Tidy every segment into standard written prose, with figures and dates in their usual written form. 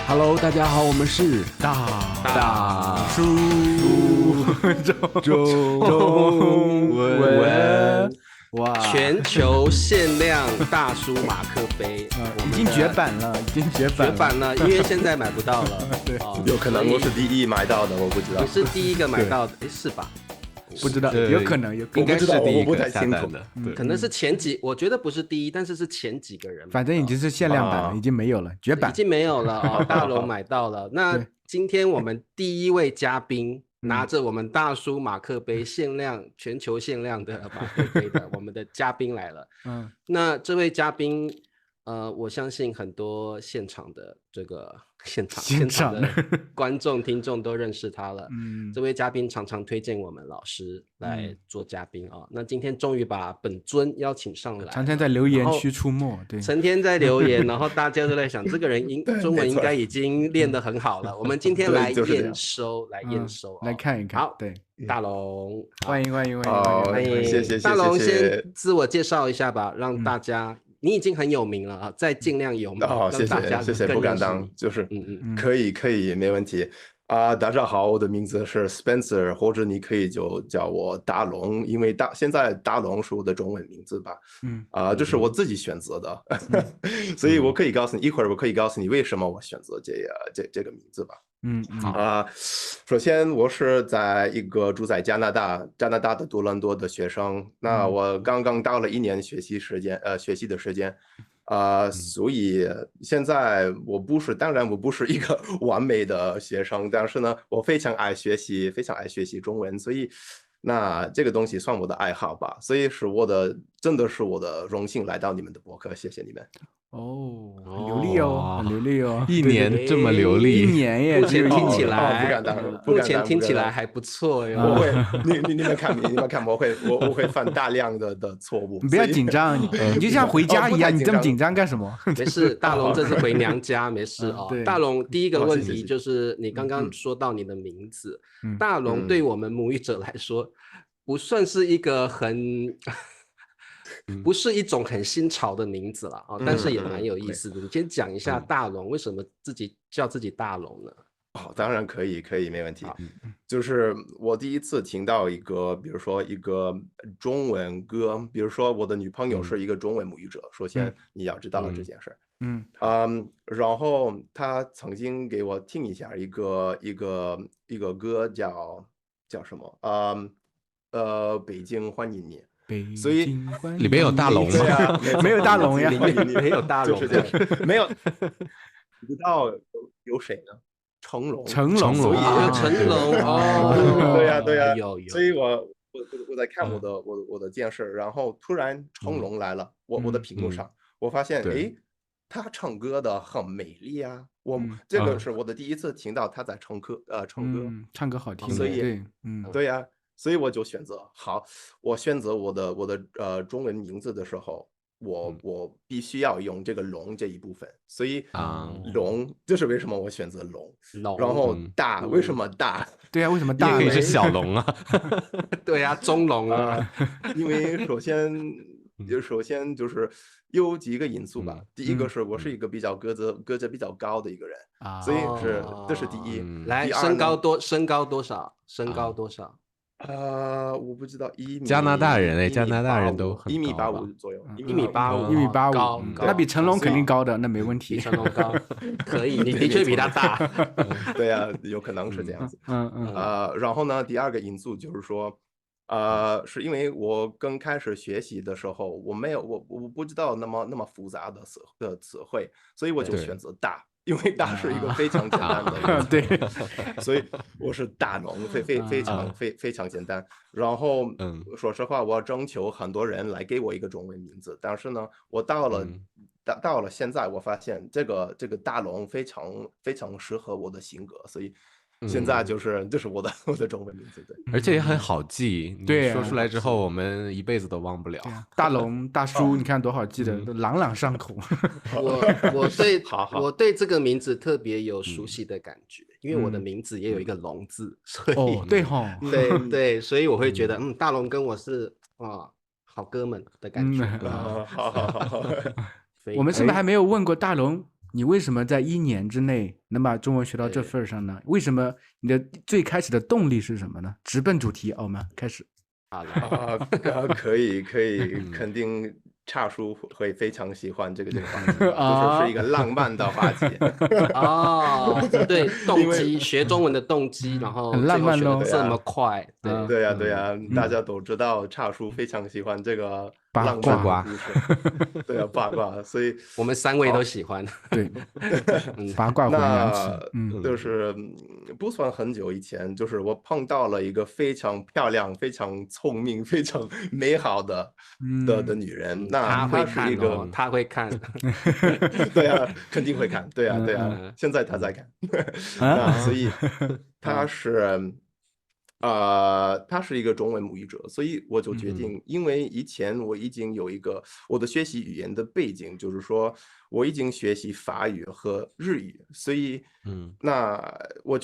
Hello，大家好，我们是大叔中文，哇，全球限量大叔马克杯，已经绝版了，绝版了，因为现在买不到了。对，有可能我是第一买到的，我不知道。你是第一个买到的，是吧？不知道，有可能，应该是第一个下单的，可能是前几，我觉得不是第一，但是前几个人。反正已经是限量版了，已经没有了，绝版，已经没有了啊！大龙买到了。那今天我们第一位嘉宾拿着我们大叔马克杯限量、全球限量的马克杯的，我们的嘉宾来了。那这位嘉宾，我相信很多现场的观众、听众都认识他了。这位嘉宾常常推荐我们老师来做嘉宾啊。那今天终于把本尊邀请上来，常常在留言区出没，对，成天在留言，然后大家都在想，这个人中文应该已经练得很好了。我们今天来验收，来看一看。好，对，大龙，欢迎，谢谢。大龙先自我介绍一下吧，让大家。你已经很有名了啊，再尽量有名，让大家谢谢，不敢当，就是可以，没问题啊。大家好，我的名字是 Spencer， 或者你可以就叫我大龙，因为现在大龙是我的中文名字吧，这是我自己选择的，所以我可以告诉你，一会儿我可以告诉你为什么我选择这个名字吧。首先我是住在加拿大的多伦多的学生，那我刚刚到了1年学习的时间，所以现在当然我不是一个完美的学生，但是呢，我非常爱学习中文，所以那这个东西算我的爱好吧，所以真的是我的荣幸来到你们的播客，谢谢你们。很流利哦，很流利哦，1年这么流利，1年耶，目前听起来，不敢当，目前听起来还不错哟。我会，你们看，我会犯大量的错误。你不要紧张，你就像回家一样，你这么紧张干什么？没事，大龙这是回娘家，没事哦。大龙第一个问题就是你刚刚说到你的名字，大龙对我们母语者来说，不算是一个不是一种很新潮的名字了啊，但是也蛮有意思的。你先讲一下大龙为什么叫自己大龙呢？当然可以，没问题。就是我第一次听到比如说一个中文歌，比如说我的女朋友是一个中文母语者，首先你要知道这件事。然后她曾经给我听一下一个歌叫什么？北京欢迎你。所以里面有大龙吗？没有大龙呀，没有大龙，就是这样，没有。不知道有谁呢？成龙，成龙哦，对呀，有。所以我在看我的电视，然后突然成龙来了，我的屏幕上，我发现他唱歌的很美丽啊！这个是我的第一次听到他在唱歌，唱歌好听，所以对呀。所以我就我选择我的中文名字的时候，我必须要用这个龙这一部分，所以龙，这是为什么我选择龙。然后大，为什么大？对啊，为什么大？也可以是小龙啊。对啊，中龙啊。因为首先就是有几个因素吧。第一个是我是一个个子比较高的一个人，所以这是第一。来，身高多少？我不知道加拿大人加拿大人都很高1.85米左右，1.85米，高，那比成龙肯定高的，那没问题。比成龙高，可以，你的确比他大。对啊，有可能是这样子。然后呢，第二个因素就是说，是因为我刚开始学习的时候，我不知道那么复杂的词汇，所以我就选择大。因为大是一个非常简单的，对，所以我是大龙，非常简单。然后，说实话，我征求很多人来给我一个中文名字，但是呢，我到了现在，我发现这个大龙非常适合我的性格，所以现在这是我的中文名字，对，而且也很好记，对，说出来之后我们一辈子都忘不了。大龙大叔，你看多好记的，都朗朗上口。我对这个名字特别有熟悉的感觉，因为我的名字也有一个龙字，所以对，所以我会觉得大龙跟我是好哥们的感觉。好。我们是不是还没有问过大龙你为什么在1年之内能把中文学到这份上呢？为什么你的最开始的动力是什么呢？直奔主题，我们开始。好了，可以，肯定差叔会非常喜欢这个话题，就是一个浪漫的话题。对，动机，学中文的动机，然后很浪漫咯，这么快，对呀，大家都知道差叔非常喜欢这个浪漫故事，对啊，八卦，所以我们3位都喜欢。对，八卦混洋气。就是不算很久以前，就是我碰到了一个非常漂亮、非常聪明、非常美好的女人。那她是一个，她会看，对啊，肯定会看，对啊，现在她在看，那所以她是一个中文母语者，所以我就决定，因为以前我已经有一个我的学习语言的背景，就是说我已经学习法语和日语，所以那我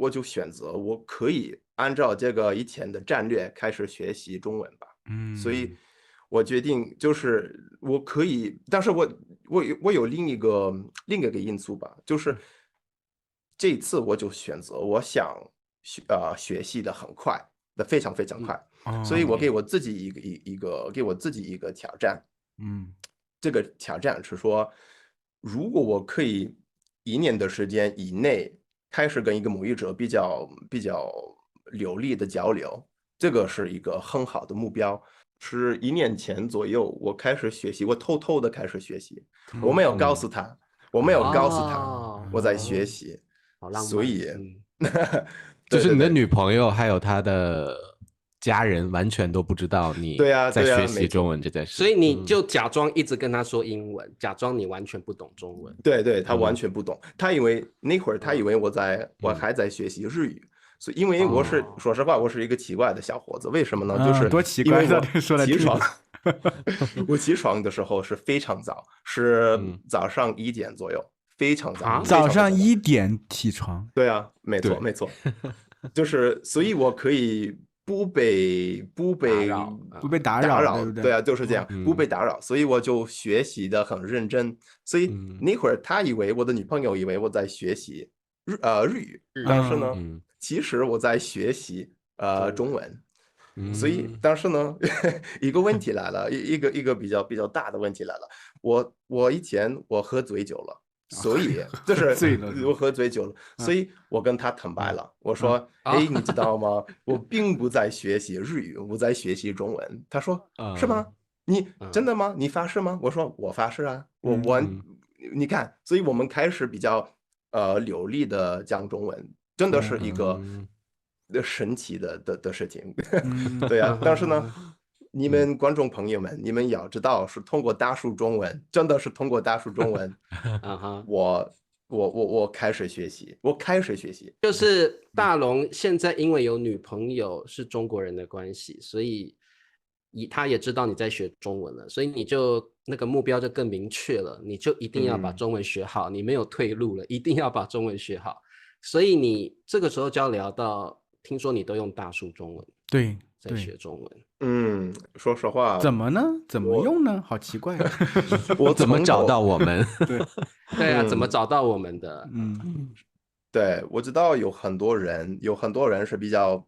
就选择我可以按照这个以前的战略开始学习中文吧。所以我决定就是我可以，但是我有另一个因素吧，就是这一次我就选择我想学习的很快的，非常非常快，所以我给我自己一个挑战。这个挑战是说，如果我可以1年的时间以内开始跟一个母语者比较流利的交流，这个是一个很好的目标。是1年前左右，我开始学习，我偷偷的开始学习，我没有告诉他，我在学习，所以就是你的女朋友还有她的家人完全都不知道你在学习中文这件事，所以你就假装一直跟他说英文，假装你完全不懂中文。对，他完全不懂，他以为那会儿他以为我还在学习日语。所以，因为说实话，我是一个奇怪的小伙子。为什么呢？就是多奇怪！我起床的时候是非常早，是早上1点左右，非常早。早上1点起床？对啊，没错，就是所以我可以不被打扰，对啊，就是这样，不被打扰。所以我就学习的很认真。所以那会儿我的女朋友以为我在学习日语，但是呢。其实我在学习中文，所以但是呢，一个问题来了，一个比较大的问题来了。我以前我喝醉酒了，所以就是我喝醉酒了，所以我跟他坦白了，我说，你知道吗？我并不在学习日语，我在学习中文。他说，是吗？你真的吗？你发誓吗？我说我发誓啊，你看，所以我们开始比较流利的讲中文。真的是一个神奇的事情，对啊。但是呢，你们观众朋友们，你们要知道，是通过大树中文，真的是通过大树中文，我开始学习，就是大龙现在因为有女朋友是中国人的关系，所以他也知道你在学中文了，所以你就那个目标就更明确了，你就一定要把中文学好，你没有退路了，一定要把中文学好。所以你这个时候就要聊到，听说你都用大树中文，对，在学中文。说实话，怎么呢？怎么用呢？好奇怪。我怎么找到我们？对啊，怎么找到我们的？对，我知道有很多人是比较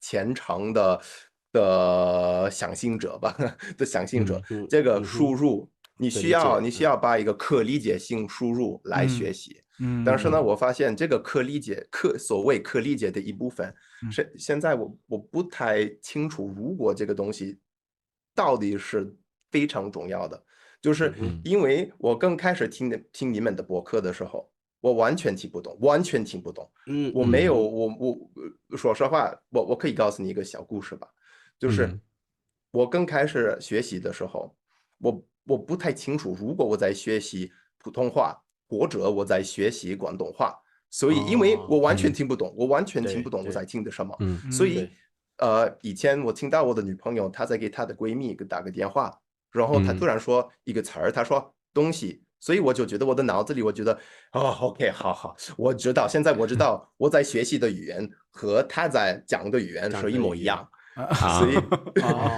虔诚的相信者吧，这个输入，你需要把一个可理解性输入来学习。但是呢，我发现这个所谓可理解的一部分，现在我不太清楚，如果这个东西到底是非常重要的，就是因为我刚开始听你们的播客的时候，我完全听不懂。我没有，我说实话，我可以告诉你一个小故事吧，就是我刚开始学习的时候，我不太清楚，如果我在学习普通话。或者我在学习广东话，所以因为我完全听不懂，我在听的什么，所以以前我听到我的女朋友她在给她的闺蜜打个电话，然后她突然说一个词儿，她说东西，所以我就觉得我的脑子里我觉得OK 好，现在我知道我在学习的语言和她在讲的语言是一模一样，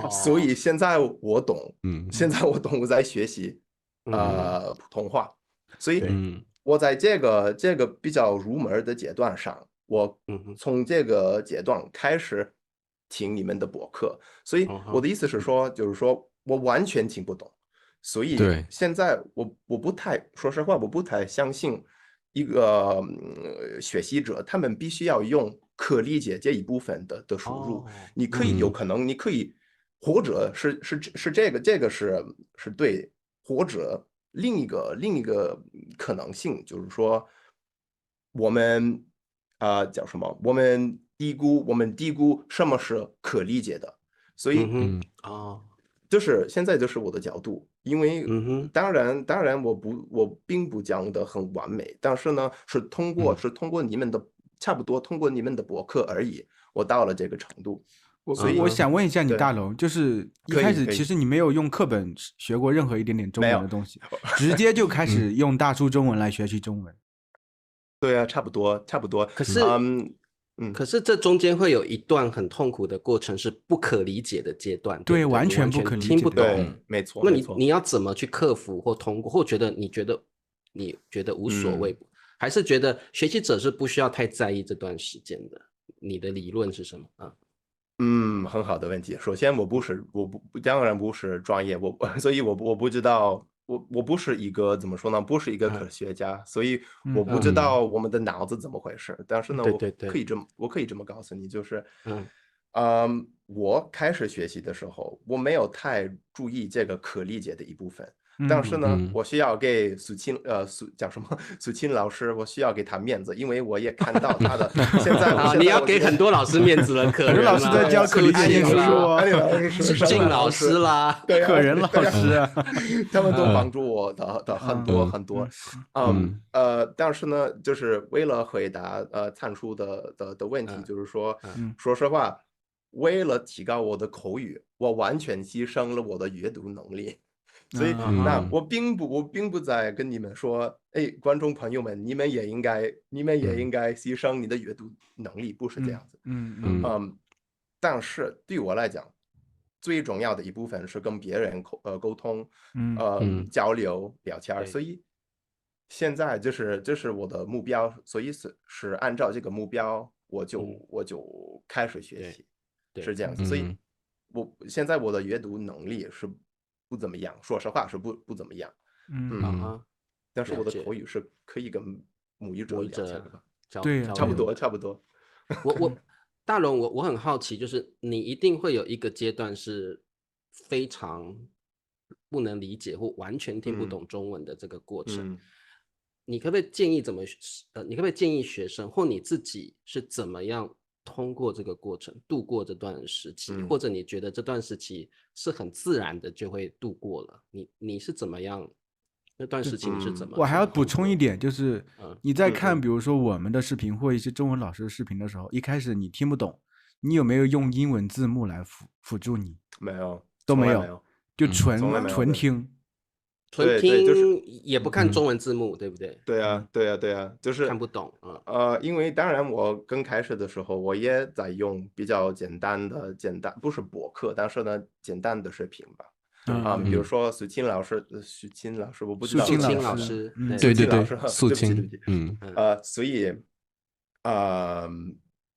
所以现在我懂，我在学习普通话。所以我在这个比较入门的阶段上，我从这个阶段开始听你们的博客，所以我的意思是说，就是说我完全听不懂，所以现在我不太，说实话，我不太相信一个学习者，他们必须要用可理解这一部分的输入，你可以有可能，你可以，或者是这个是对，或者另一个可能性就是说，我们叫什么？我们低估什么是可理解的，所以就是现在就是我的角度，因为当然我并不讲得很完美，但是呢是通过你们的差不多通过你们的博客而已，我到了这个程度。我想问一下你大龙，就是一开始其实你没有用课本学过任何一点点中文的东西，直接就开始用大叔中文来学习中文。对啊，差不多。可是这中间会有一段很痛苦的过程，是不可理解的阶段。对，完全不可理解，听不懂。没错。那你要怎么去克服或通过，或你觉得无所谓，还是觉得学习者是不需要太在意这段时间的？你的理论是什么啊？很好的问题。首先，我当然不是专业，所以我不知道。我不是一个怎么说呢？不是一个科学家，所以我不知道我们的脑子怎么回事。但是呢，我可以这么告诉你，就是我开始学习的时候，我没有太注意这个可理解的一部分。但是呢，我需要给苏青老师，我需要给他面子，因为我也看到他的现在你要给很多老师面子了，可人老师在教可理解书啊，苏青老师啦，可人老师啊，他们都帮助我的很多。但是呢，就是为了回答灿叔的问题，就是说，说实话，为了提高我的口语，我完全牺牲了我的阅读能力。所以，那我并不在跟你们说，哎，观众朋友们，你们也应该牺牲你的阅读能力，不是这样子。但是对我来讲，最重要的一部分是跟别人沟通，交流聊天。所以现在这是我的目标，所以是按照这个目标，我就开始学习，是这样子。所以现在我的阅读能力是不怎么样，说实话是不怎么样。但是我的口语是可以跟母语者聊天的吧？对，差不多。大龙，我很好奇，就是你一定会有一个阶段是非常不能理解或完全听不懂中文的这个过程。你可不可以建议学生或你自己是怎么样通过这个过程度过这段时期，或者你觉得这段时期是很自然的就会度过了？你是怎么样？那段时期你是怎么？我还要补充一点，就是你在看比如说我们的视频或一些中文老师的视频的时候，一开始你听不懂，你有没有用英文字幕来辅助你？没有，都没有，就纯听。纯听也不看中文字幕，对不对？对啊，就是看不懂。因为当然我刚开始的时候，我也在用比较简单，不是博客，但是呢简单的视频吧。比如说苏青老师，我不知道。苏青老师，对，苏青，所以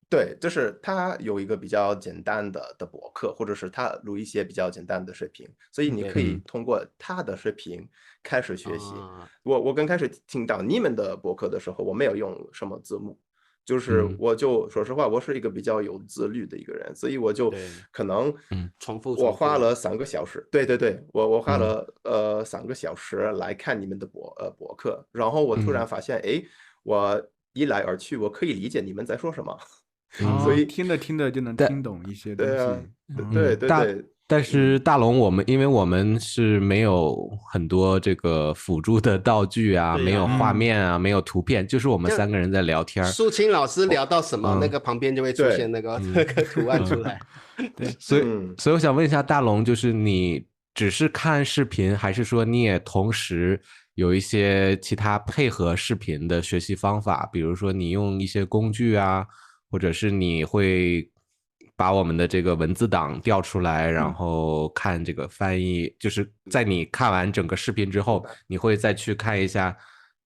对，就是他有一个比较简单的博客，或者是他录一些比较简单的视频，所以你可以通过他的视频开始学习。我刚开始听到你们的博客的时候，我没有用什么字幕，就是我就说实话，我是一个比较有自律的一个人，所以我就可能重复，我花了3个小时，对，我花了3个小时来看你们的博客，然后我突然发现，哎，我一来而去，我可以理解你们在说什么。所以听着就能听懂一些东西。对。但是大龙，因为我们是没有很多这个辅助的道具啊，没有画面啊，没有图片，就是我们3个人在聊天。苏青老师聊到什么，那个旁边就会出现那个图案出来。对，所以我想问一下大龙，就是你只是看视频，还是说你也同时有一些其他配合视频的学习方法？比如说你用一些工具啊，或者是你会把我们的这个文字档调出来，然后看这个翻译，就是在你看完整个视频之后，你会再去看一下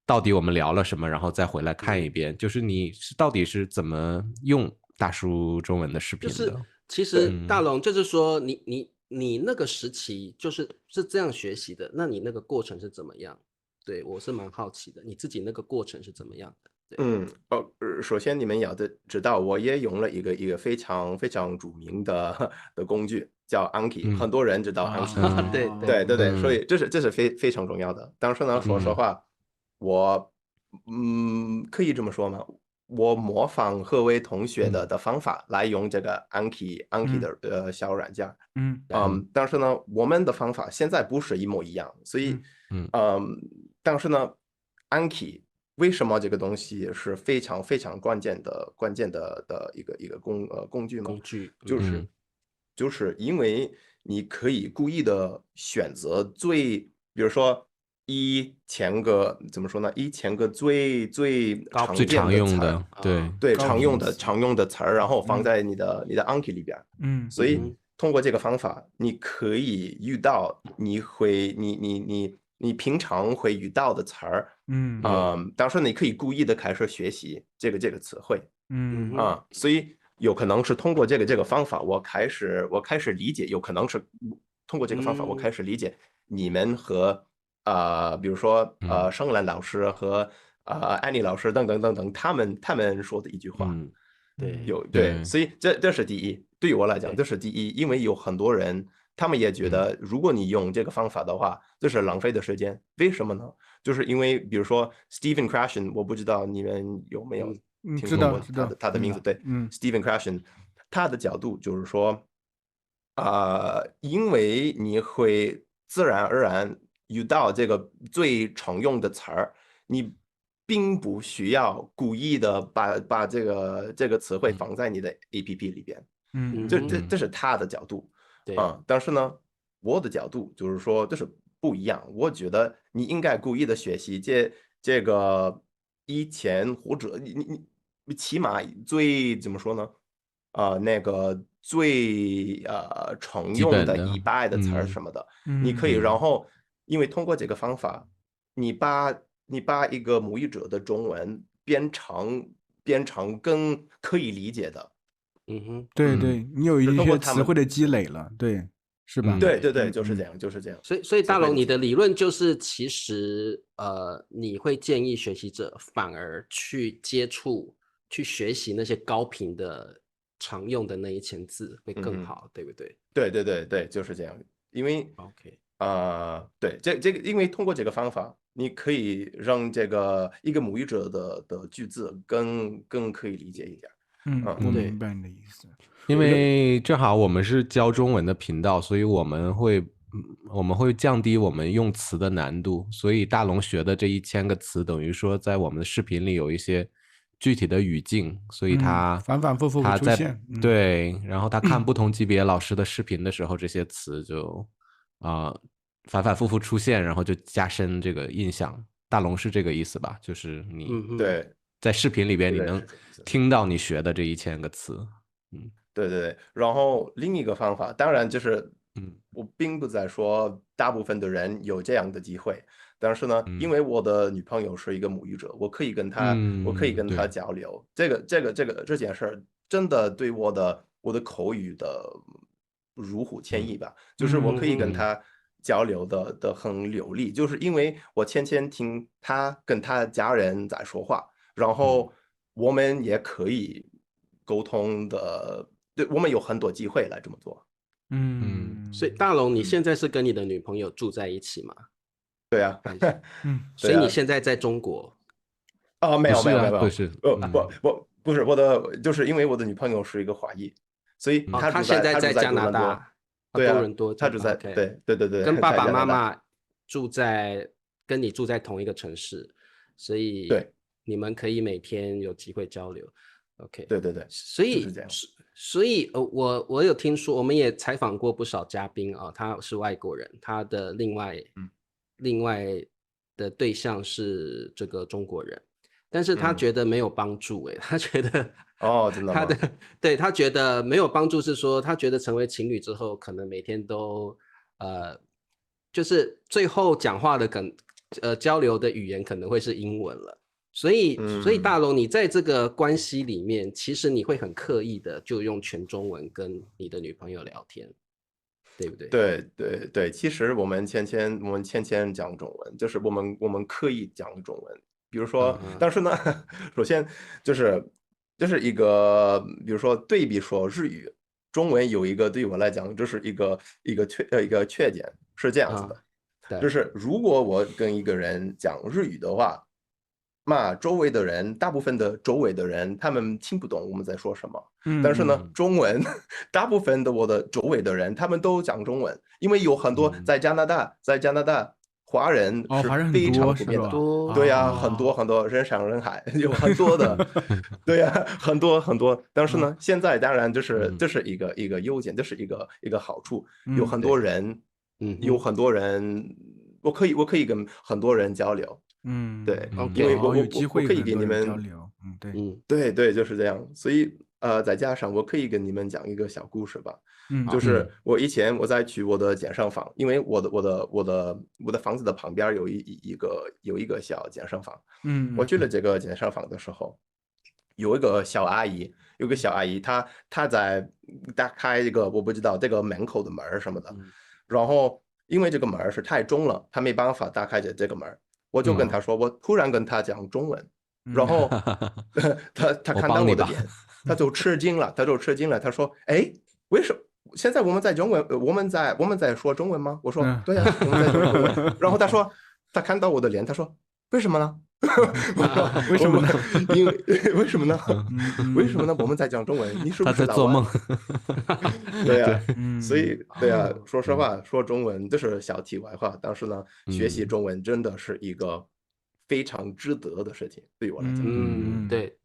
到底我们聊了什么，然后再回来看一遍。就是你到底是怎么用大叔中文的视频的？就是其实大龙就是说你那个时期是这样学习的，那你那个过程是怎么样？对，我是蛮好奇的，你自己那个过程是怎么样的？首先你们要知道，我也用了一个非常非常著名的工具，叫 Anki，很多人知道 Anki。对，所以这是非常重要的。但是呢，说实话，我可以这么说吗？我模仿贺威同学的方法来用这个 Anki 的小软件。但是呢，我们的方法现在不是一模一样，所以但是呢 Anki 为什么这个东西是非常非常关键的一个工具吗？就是因为你可以故意的选择比如说1000个怎么说呢？1000个最常用的对常用的词儿，然后放在你的 Anki 里边。所以通过这个方法，你可以遇到你平常会遇到的词儿。当时你可以故意的开始学习这个词汇。所以有可能是通过这个方法，我开始理解，有可能是通过这个方法，我开始理解你们和比如说盛兰老师和安妮老师等等他们说的一句话。对，所以这是第一，对于我来讲这是第一，因为有很多人他们也觉得，如果你用这个方法的话，这是浪费的时间。为什么呢？就是因为比如说 Stephen Krashen， 我不知道你们有没有听说过他的名字？对，Stephen Krashen， 他的角度就是说，因为你会自然而然遇到这个最常用的词儿，你并不需要故意的把这个词汇放在你的 APP 里边。这是他的角度。但是呢，我的角度就是说这是不一样。我觉得你应该故意的学习这个1000或者你起码怎么说呢？那个最常用的100的词儿什么的，你可以，然后因为通过这个方法，你把一个母语者的中文变成更可以理解的。对，你有一些词汇的积累了，对，是吧？对，就是这样。所以大龙，你的理论就是其实你会建议学习者反而去接触、去学习那些高频的常用的那1000字会更好，对不对？对，就是这样。因为对，这个，因为通过这个方法，你可以让这个一个母语者的句子更可以理解一点。我明白你的意思。因为正好我们是教中文的频道，所以我们会降低我们用词的难度。所以大龙学的这1000个词，等于说在我们的视频里有一些具体的语境，所以他反反复复出现。对，然后他看不同级别老师的视频的时候，这些词就反反复复出现，然后就加深这个印象。大龙是这个意思吧？就是你对在视频里边你能听到你学的这1000个词。对。然后另一个方法，当然就是我并不在说大部分的人有这样的机会，但是呢，因为我的女朋友是一个母语者，我可以跟她交流。这件事儿真的对我的口语的如虎添翼吧，就是我可以跟她交流的很流利，就是因为我天天听她跟她家人在说话，然后我们也可以沟通的。对，我们有很多机会来这么做。所以大龙，你现在是跟你的女朋友住在一起吗？对啊。所以你现在在中国？没有，不是，不是我的，就是因为我的女朋友是一个华裔，所以她现在在加拿大，多伦多，她住在对，跟爸爸妈妈跟你住在同一个城市，所以你们可以每天有机会交流。OK， 对，所以我有听说，我们也采访过不少嘉宾啊，他是外国人，他的另外的对象是这个中国人，但是他觉得没有帮助，他觉得真的吗？他觉得没有帮助，是说他觉得成为情侣之后，可能每天都就是最后讲话的交流的语言可能会是英文了。所以大龙，你在这个关系里面，其实你会很刻意的就用全中文跟你的女朋友聊天，对不对？对，其实我们天天讲中文，就是我们刻意讲中文。比如说，但是呢，首先就是一个，比如说对比说日语，中文有一个对我来讲就是一个缺点，是这样子的，就是如果我跟一个人讲日语的话，那大部分的周围的人他们听不懂我们在说什么。但是呢，中文大部分的我的周围的人他们都讲中文，因为有很多在加拿大华人是非常普遍的，对呀，很多人山人海，有很多的，对呀，很多。但是呢，现在当然这是一个优点，这是一个好处，有很多人，我可以跟很多人交流。对，因为我可以给你们交流，对，就是这样。所以再加上我可以跟你们讲一个小故事吧。就是我以前在去我的健身房，因为我的房子的旁边有一个小健身房。我去了这个健身房的时候，有一个小阿姨，她在打开一个我不知道这个门口的门什么的，然后因为这个门是太重了，她没办法打开这个门。我就跟他说，我突然跟他讲中文，然后他看到我的脸，他就吃惊了，他说：“哎，为什么现在我们在中文，我们在说中文吗？”我说：“对呀，我们在说中文。”然后他说，他看到我的脸，他说：“为什么呢？”为什么呢？因为为什么呢？为什么呢？我们在讲中文，你是不是他在做梦？对呀，所以对呀，说实话，说中文这是小题外话，但是呢，学习中文真的是一个非常值得的事情，对我来讲。对，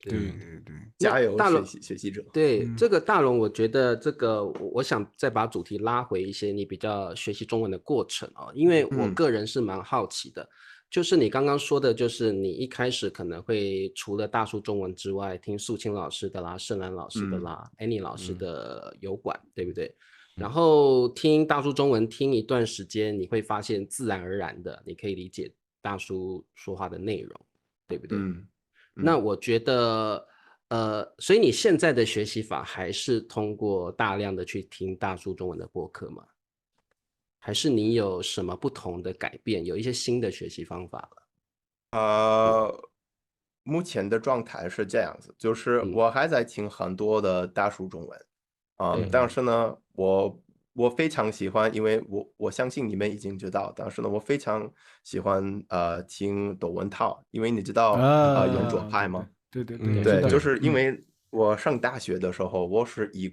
加油，学习者。对，这个大龙，我觉得这个，我想再把主题拉回一些你比较学习中文的过程哦，因为我个人是蛮好奇的。就是你刚刚说的，就是你一开始可能会除了大叔中文之外，听素清老师的啦、盛兰老师的啦、Annie 老师的油管，对不对？然后听大叔中文听一段时间，你会发现自然而然的，你可以理解大叔说话的内容，对不对？那我觉得，所以你现在的学习法还是通过大量的去听大叔中文的播客吗？还是你有什么不同的改变，有一些新的学习方法了？目前的状态是这样子，就是我还在听很多的大叔中文，但是呢，我非常喜欢，因为我相信你们已经知道，但是呢，我非常喜欢听窦文涛，因为你知道圆桌派吗？对，就是因为我上大学的时候，我是一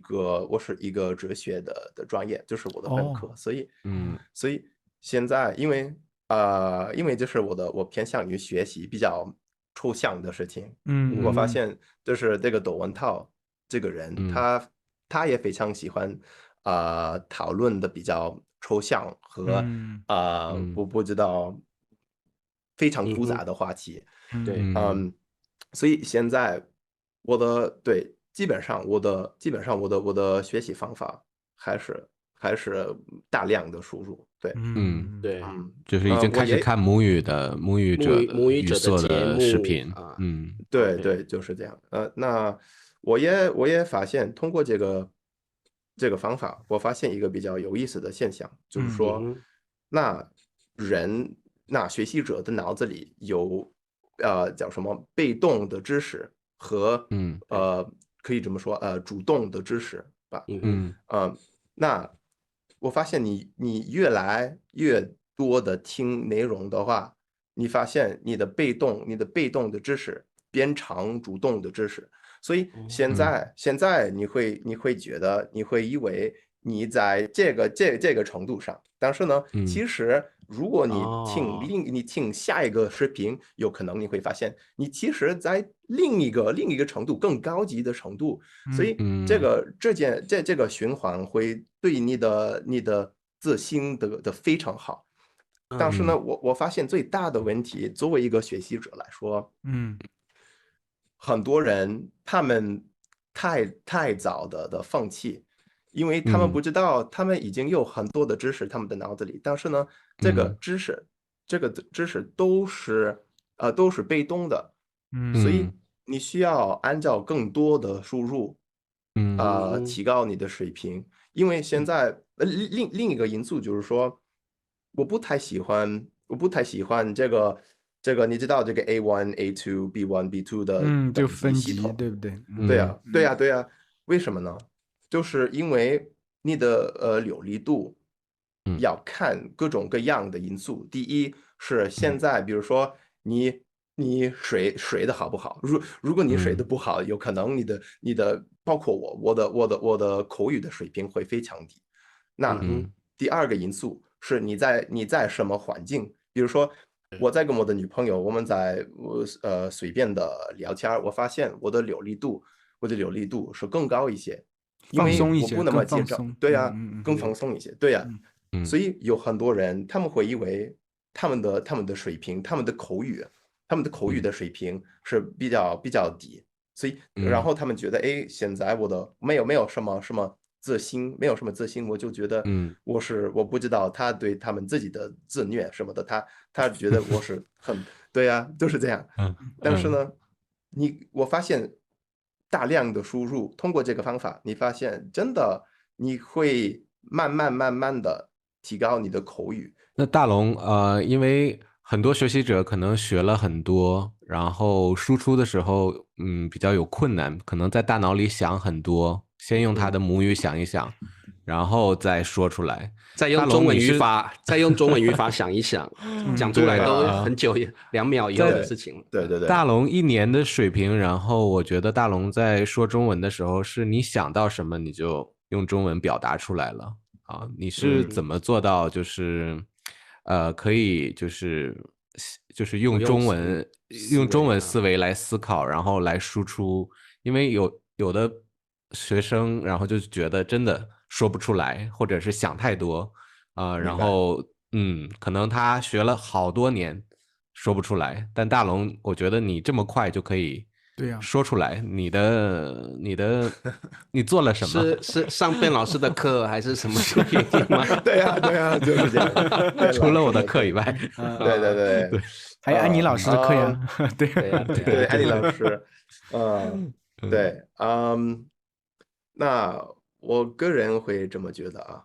个哲学的专业，就是我的本科，所以现在因为就是我偏向于学习比较抽象的事情，我发现就是这个窦文涛这个人，他也非常喜欢讨论的比较抽象和我不知道非常复杂的话题，所以现在基本上我的学习方法还是大量的输入，对，就是已经开始看母语者的视频，对，就是这样。那我也发现通过这个方法，我发现一个比较有意思的现象，就是说，那学习者的脑子里有叫什么被动的知识和可以这么说主动的知识吧。那我发现你越来越多的听内容的话，你发现你的被动的知识变成主动的知识。所以现在你会觉得你会以为你在这个程度上，但是呢，其实如果你听下一个视频，有可能你会发现你其实在另一个程度更高级的程度，所以这个循环会对你的自信的非常好。但是呢，我发现最大的问题，作为一个学习者来说，很多人他们太早的放弃，因为他们不知道他们已经有很多的知识他们的脑子里，但是呢，这个知识这个知识都是被动的，所以你需要按照更多的输入，提高你的水平。因为现在另一个因素就是说，我不太喜欢这个你知道这个 A1、A2、B1、B2 的这个分级，系统，对不对？对呀，为什么呢？就是因为你的流利度要看各种各样的因素。第一是现在，比如说你水的好不好？如果你水的不好，有可能你的包括我的口语的水平会非常低。那第二个因素是你在什么环境？比如说我在跟我的女朋友，我们在随便的聊天，我发现我的流利度是更高一些，因为我不那么紧张，对呀，更放松一些，对呀。所以有很多人他们会以为他们的水平，他们的口语的水平是比较低，所以然后他们觉得现在我的没有什么自信，没有什么自信，我就觉得我不知道他对他们自己的自虐什么的，他觉得我是很对呀，就是这样。但是呢，我发现大量的输入，通过这个方法，你发现真的你会慢慢的提高你的口语。那大龙，因为很多学习者可能学了很多，然后输出的时候，比较有困难，可能在大脑里想很多，先用他的母语想一想，然后再说出来，再用中文语法想一想，讲出来都很久，2秒以后的事情了。对。大龙1年的水平，然后我觉得大龙在说中文的时候，是你想到什么你就用中文表达出来了啊？你是怎么做到就是可以就是用中文思维来思考，然后来输出？因为有的学生，然后就觉得真的说不出来，或者是想太多然后可能他学了好多年说不出来，但大龙，我觉得你这么快就可以说出来，你做了什么？是上卞老师的课还是什么原因吗？对呀，就是这样。除了我的课以外，对，还有安妮老师的课呀，对，安妮老师，对，那我个人会这么觉得啊，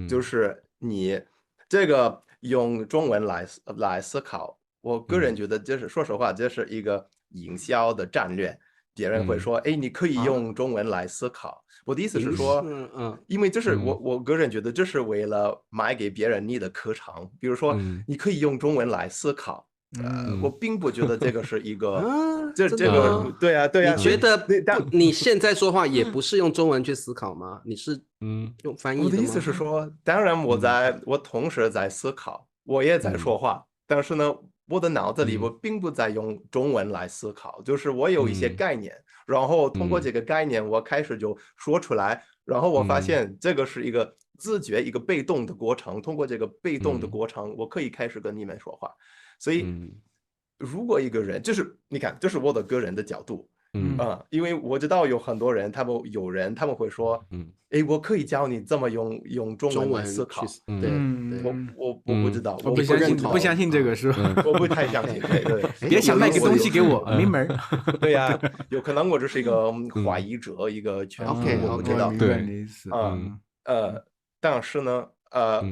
就是你这个用中文来思考，我个人觉得就是说实话，这是一个营销的战略。别人会说，你可以用中文来思考。我的意思是说，因为这是我个人觉得这是为了卖给别人你的课程，比如说你可以用中文来思考。我并不觉得这个是一个这个对呀。你觉得你现在说话也不是用中文去思考吗？你是用翻译的吗？我的意思是说，当然我同时在思考，我也在说话，但是呢，我的脑子里我并不在用中文来思考，就是我有一些概念，然后通过这个概念我开始就说出来，然后我发现这个是一个自觉一个被动的过程，通过这个被动的过程，我可以开始跟你们说话。所以如果一个人就是你看，这是我的个人的角度，因为我知道有很多人，他们会说，我可以教你怎么用中文来思考。对，我不知道，我不相信这个是吧？我不太相信，对，别想卖个东西给我，没门儿。对呀，有可能我只是一个怀疑者，一个全我不知道。对，但是呢，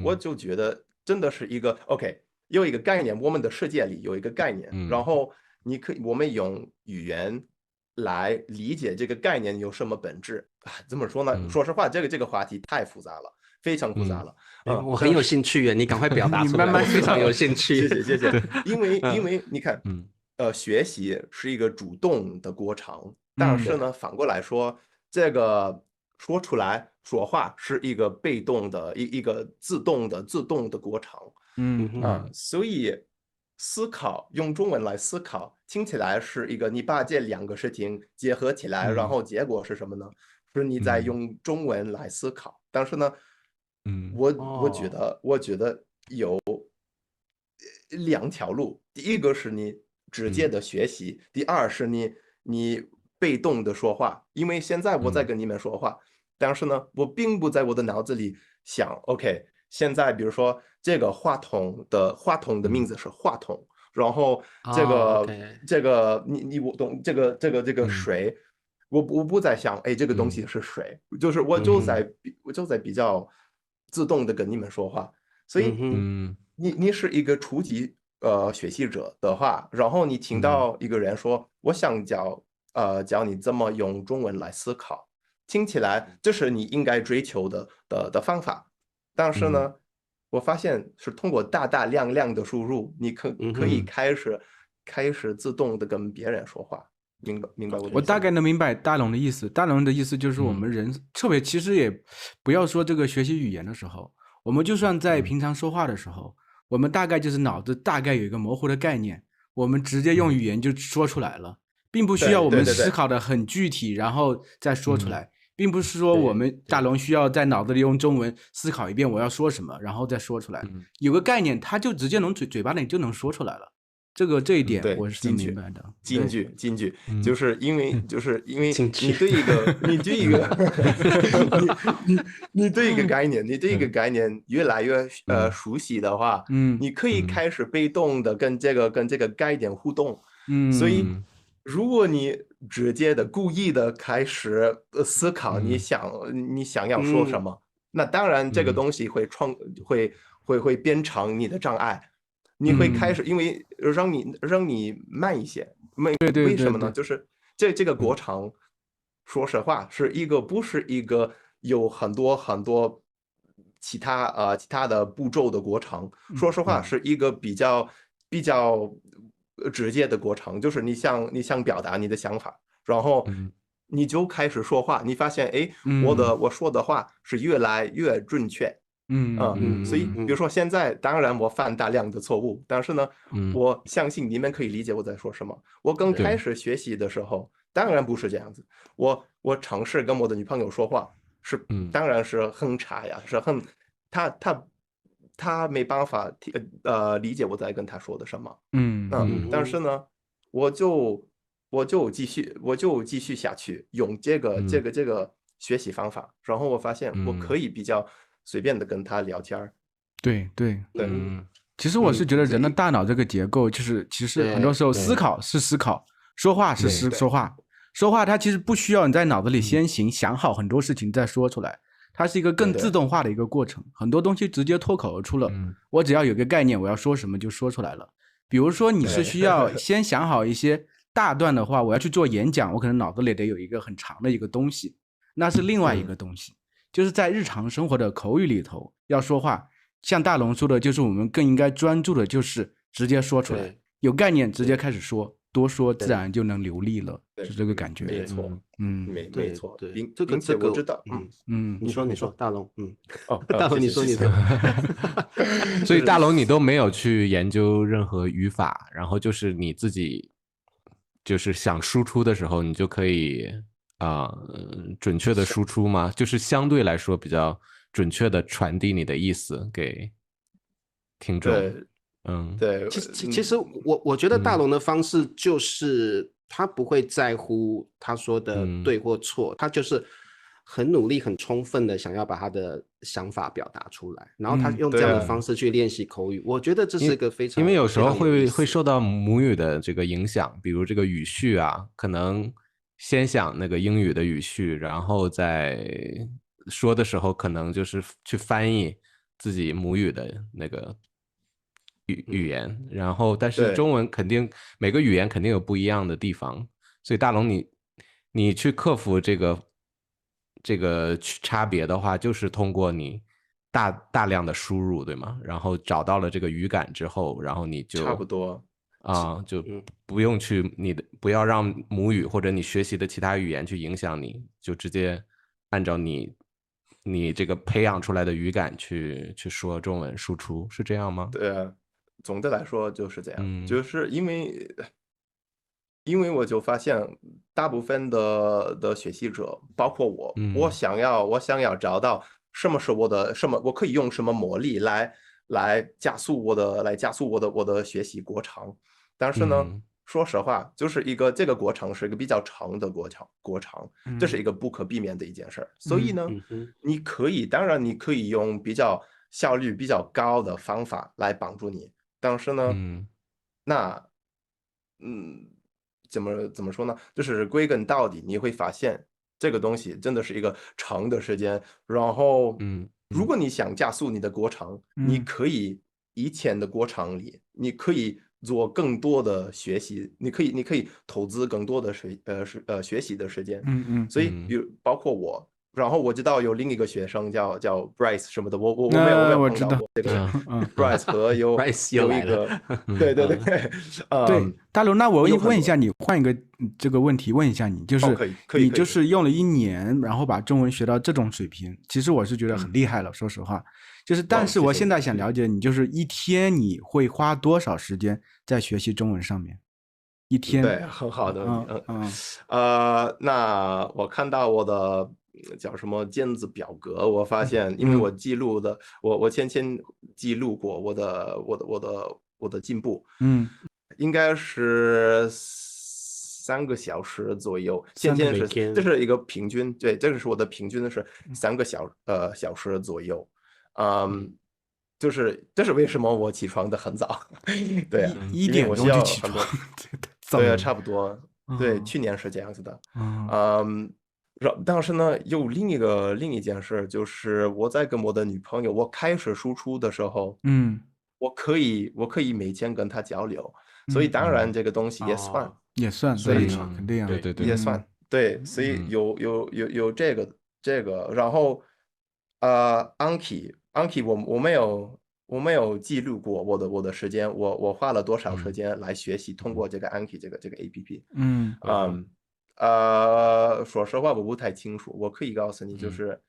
我就觉得真的是一个 OK。有一个概念，我们的世界里有一个概念，然后我们用语言来理解这个概念有什么本质啊？怎么说呢？说实话，这个话题太复杂了，非常复杂了。我很有兴趣，你赶快表达出来。我非常有兴趣。谢谢。因为你看，学习是一个主动的过程，但是呢，反过来说，这个说出来说话是一个被动的一个自动的过程。所以思考用中文来思考，听起来是一个你把这两个事情结合起来，然后结果是什么呢？是你在用中文来思考。但是呢，我觉得有2条路，第一个是你直接的学习，第二是你被动的说话。因为现在我在跟你们说话，但是呢，我并不在我的脑子里想 OK。现在比如说这个话筒的名字是话筒，然后这个我懂这个水，我不再想哎这个东西是水，就是我就在比较自动的跟你们说话，所以你是一个初级学习者的话，然后你听到一个人说我想教你怎么用中文来思考，听起来这是你应该追求的方法，但是呢，我发现是通过大量的输入，你可以开始自动的跟别人说话，明白我的意思？我大概能明白大龙的意思。大龙的意思就是我们人特别，其实也不要说这个学习语言的时候，我们就算在平常说话的时候，我们大概就是脑子大概有一个模糊的概念，我们直接用语言就说出来了，并不需要我们思考的很具体，然后再说出来。并不是说我们大龙需要在脑子里用中文思考一遍我要说什么，然后再说出来。有个概念，他就直接能嘴巴里就能说出来了。这一点我是明白的。金句，就是因为你对一个你对一个概念越来越熟悉的话，你可以开始被动的跟这个概念互动。所以如果你直接的故意的开始思考你想要说什么，那当然这个东西会变成你的障碍，你会开始因为让你慢一些，为什么呢？就是这个过程，说实话不是一个有很多其他的步骤的过程，说实话是一个比较直接的过程，就是你想表达你的想法，然后你就开始说话，你发现哎，我说的话是越来越准确，所以比如说现在当然我犯大量的错误，但是呢，我相信你们可以理解我在说什么。我刚开始学习的时候，当然不是这样子，我尝试跟我的女朋友说话当然是很差呀，是很他没办法理解我在跟他说的什么，但是呢，我就继续下去用这个学习方法，然后我发现我可以比较随便的跟他聊天。对，其实我是觉得人的大脑这个结构就是其实很多时候思考是思考，说话是说话，说话它其实不需要你在脑子里先想好很多事情再说出来。它是一个更自动化的一个过程，很多东西直接脱口而出了。我只要有个概念，我要说什么就说出来了。比如说你是需要先想好一些大段的话，我要去做演讲，我可能脑子里得有一个很长的一个东西，那是另外一个东西。就是在日常生活的口语里头要说话，像大龙说的，就是我们更应该专注的就是直接说出来，有概念直接开始说。多说自然就能流利了，是这个感觉。没错，没错，对，这个我知道。你说，大龙，大龙，你说。所以大龙，你都没有去研究任何语法，然后就是你自己，就是想输出的时候，你就可以准确的输出吗？就是相对来说比较准确的传递你的意思给听众。对，其实我觉得大龙的方式就是他不会在乎他说的对或错，他就是很努力很充分的想要把他的想法表达出来，然后他用这样的方式去练习口语，我觉得这是一个非常因为有时候会受到母语的这个影响，比如这个语序啊，可能先想那个英语的语序，然后在说的时候可能就是去翻译自己母语的那个语言，然后但是中文肯定每个语言肯定有不一样的地方，所以大龙你去克服这个差别的话，就是通过你大量的输入，对吗？然后找到了这个语感之后，然后你就差不多就不用去不要让母语或者你学习的其他语言去影响你，就直接按照你这个培养出来的语感去说中文输出，是这样吗？对啊。总的来说就是这样，就是因为我就发现大部分的学习者，包括我，我想要找到什么我可以用什么魔力来加速我的学习过程。但是呢，说实话，就是这个过程是一个比较长的过程，这是一个不可避免的一件事。所以呢，当然你可以用比较效率比较高的方法来帮助你。但是呢，那怎么说呢？就是归根到底，你会发现这个东西真的是一个长的时间。然后，如果你想加速你的过程，你可以以前的过程里，你可以做更多的学习，你可以投资更多的学习的时间。所以比如包括我。然后我知道有另一个学生叫 Bryce 什么的，我没有碰到过这个 Bryce 和有一个，对，对，大龙，那我问一下你，换一个这个问题问一下你，就是你就是用了1年，然后把中文学到这种水平，其实我是觉得很厉害了，说实话。就是，但是我现在想了解你，就是一天你会花多少时间在学习中文上面？一天？对，很好的问题。那我看到我的叫什么电子表格，我发现，因为我记录的，我先记录过我的进步，应该是3个小时左右。现在这是一个平均，对，这个是我的平均是3个小时左右。就是这是为什么我起床的很早，对，1点钟就起床，对，差不多，对，去年是这样子的，但是呢，有另一件事，就是我在跟我的女朋友，我开始输出的时候，我可以每天跟她交流，所以当然这个东西也算，所以肯定对，也算，对，所以有这个，然后Anki 我没有记录过我的时间，我花了多少时间来学习，通过这个 Anki 这个 APP。说实话我不太清楚，我可以告诉你，就是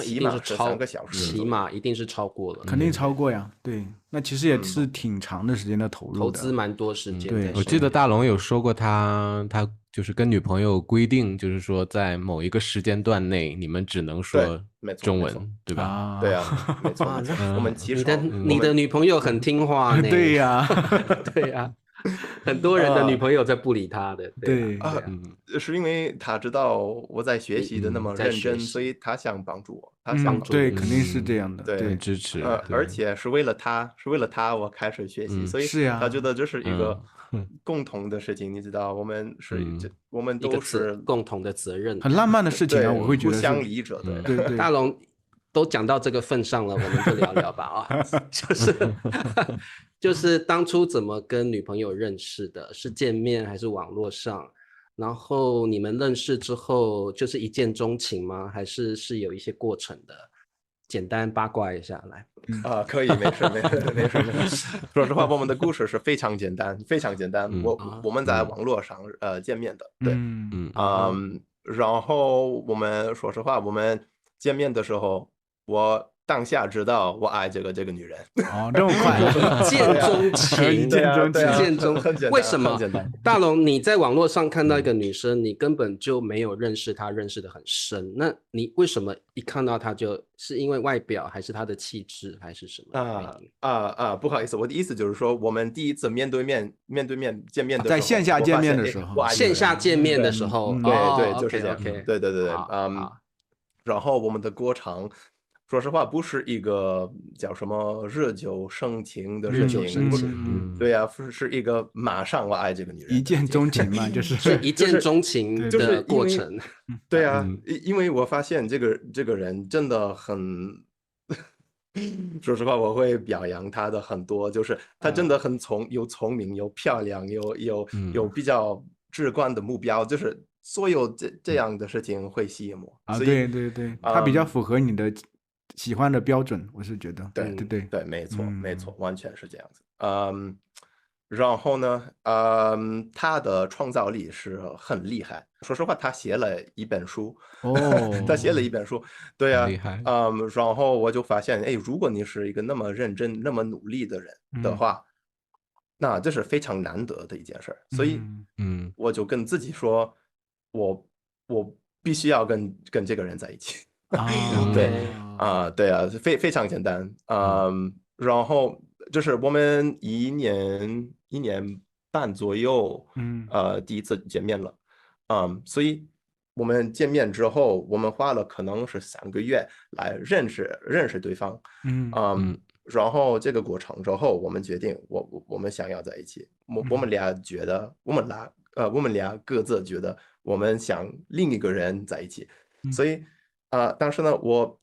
起码是3个小时，起码一定是超过了，肯定超过呀。对，那其实也是挺长的时间的投入，投资蛮多时间。对，我记得大龙有说过他就是跟女朋友规定，就是说在某一个时间段内，你们只能说中文，对吧？对啊，没错。我们其实你的女朋友很听话呢。对呀，对呀，很多人的女朋友在不理他的。对是因为他知道我在学习的那么认真，所以他想帮助我。对，肯定是这样的，对，支持。而且是为了他我开始学习，所以他觉得这是一个共同的事情，你知道，我们都是共同的责任，很浪漫的事情啊，我会觉得互相理解。对。大龙都讲到这个份上了，我们就聊聊吧啊，就是当初怎么跟女朋友认识的，是见面还是网络上？然后你们认识之后就是一见钟情吗？还是有一些过程的？简单八卦一下来。可以，没事。说实话，我们的故事是非常简单。我们在网络上见面的，对，然后我们说实话，我们见面的时候，我当下知道我爱这个女人。这么快，一见钟情，一见钟情，为什么？大龙，你在网络上看到一个女生，你根本就没有认识她，认识的很深，那你为什么一看到她就是因为外表，还是她的气质，还是什么？不好意思，我的意思就是说，我们第一次面对面见面的时候，在线下见面的时候，线下见面的时候，对，就是这样，对，然后我们的过程。说实话，不是一个叫什么日久生情的事情，对呀，是一个马上我爱这个女人，一见钟情嘛，就是一见钟情的过程。对啊，因为我发现这个人真的很，说实话，我会表扬他的很多，就是他真的很聪明，又漂亮，有比较直观的目标，就是所有这样的事情会吸引我啊。对，他比较符合你的喜欢的标准，我是觉得，对，没错，完全是这样子。然后呢，他的创造力是很厉害。说实话，他写了一本书，他写了一本书，对啊，厉害。然后我就发现，如果你是一个那么认真、那么努力的人的话，那这是非常难得的一件事。所以，我就跟自己说，我必须要跟这个人在一起。对啊，非常简单。然后就是我们1年半左右，第一次见面了。所以我们见面之后，我们花了可能是3个月来认识对方，然后这个过程之后，我们决定我们想要在一起，我们俩觉得我们俩各自觉得我们想另一个人在一起，所以但是呢，我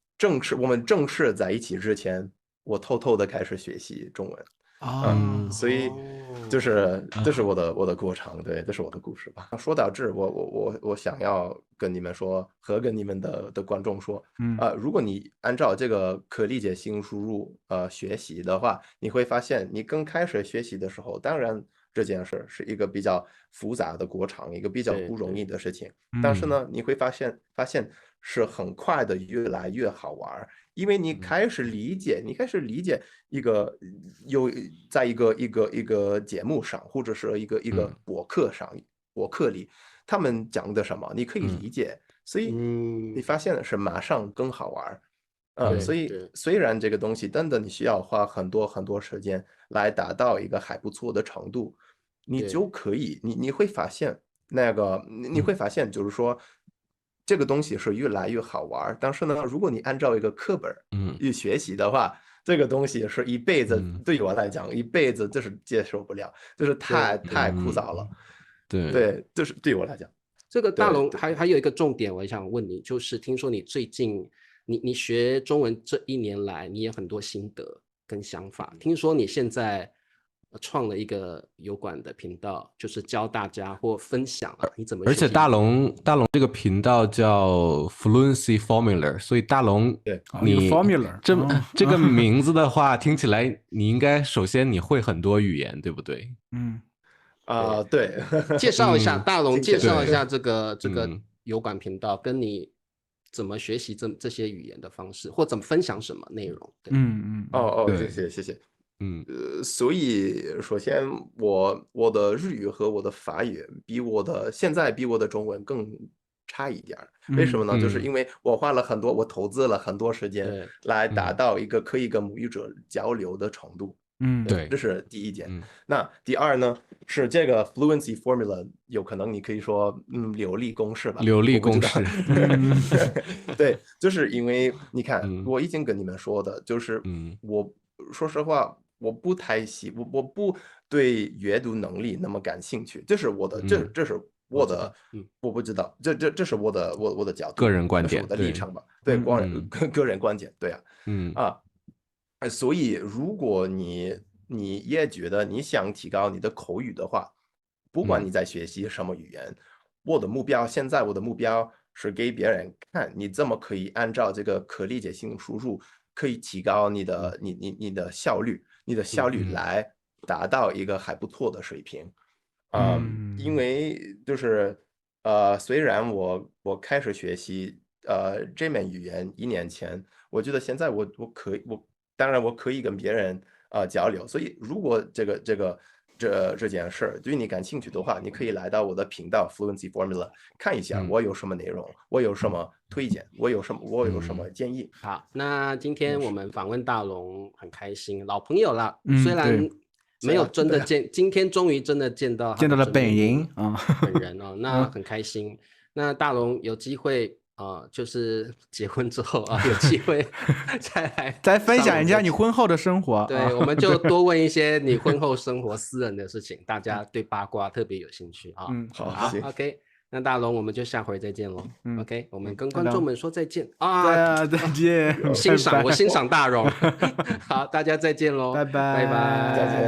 们正式在一起之前，我偷偷的开始学习中文，所以这是我的过程，对，这是我的故事吧。说到这，我想要跟你们说，和跟你们的观众说，如果你按照这个可理解性输入学习的话，你会发现你刚开始学习的时候，当然这件事是一个比较复杂的过程，一个比较不容易的事情，但是呢，你会发现是很快的越来越好玩。因为你开始理解在一个节目上，或者是一个博客里，他们讲的什么，你可以理解，所以你发现是马上更好玩。所以虽然这个东西真的你需要花很多时间来达到一个还不错的程度，你就可以，你会发现你会发现就是说。这个东西是越来越好玩，但是呢，如果你按照一个课本去学习的话，这个东西是一辈子，对我来讲，一辈子就是接受不了，就是太枯燥了。对，就是对我来讲。这个大龙还有一个重点，我想问你，就是听说你最近你学中文这1年来，你有很多心得跟想法，听说你现在创了一个油管的频道，就是教大家或分享你怎么学习。而且大龙这个频道叫 Fluency Formula， 所以大龙，你 Formula 这个名字的话，听起来你应该首先你会很多语言，对不对？对，介绍一下大龙，介绍一下这个油管频道，跟你怎么学习这些语言的方式，或怎么分享什么内容。谢谢。所以首先我的日语和我的法语现在比我的中文更差一点，为什么呢？就是因为我投资了很多时间来达到一个可以跟母语者交流的程度。对，这是第一点。那第二呢，是这个 fluency formula， 有可能你可以说流利公式吧。流利公式。对，就是因为你看，我已经跟你们说的，就是我说实话。我不对阅读能力那么感兴趣，这是我的，这是我的，我不知道，这是我的角度，个人观点，我的立场吧，对，个人观点，对所以如果你也觉得你想提高你的口语的话，不管你在学习什么语言，现在我的目标是给别人看你怎么可以按照这个可理解性输入，可以提高你的效率。你的效率来达到一个还不错的水平，因为就是虽然我开始学习这门语言1年前，我觉得现在当然我可以跟别人交流，所以如果这件事对你感兴趣的话，你可以来到我的频道 Fluency Formula 看一下我有什么内容，我有什么推荐，我有什么建议。好，那今天我们访问大龙很开心，老朋友了，虽然没有真的今天终于真的见到了本人那很开心。那大龙有机会就是结婚之后有机会再分享一下你婚后的生活。对，我们就多问一些你婚后生活私人的事情，大家对八卦特别有兴趣好 ，OK。那大龙，我们就下回再见喽。OK， 我们跟观众们说再见再见。我欣赏大龙。好，大家再见喽，拜拜，再见。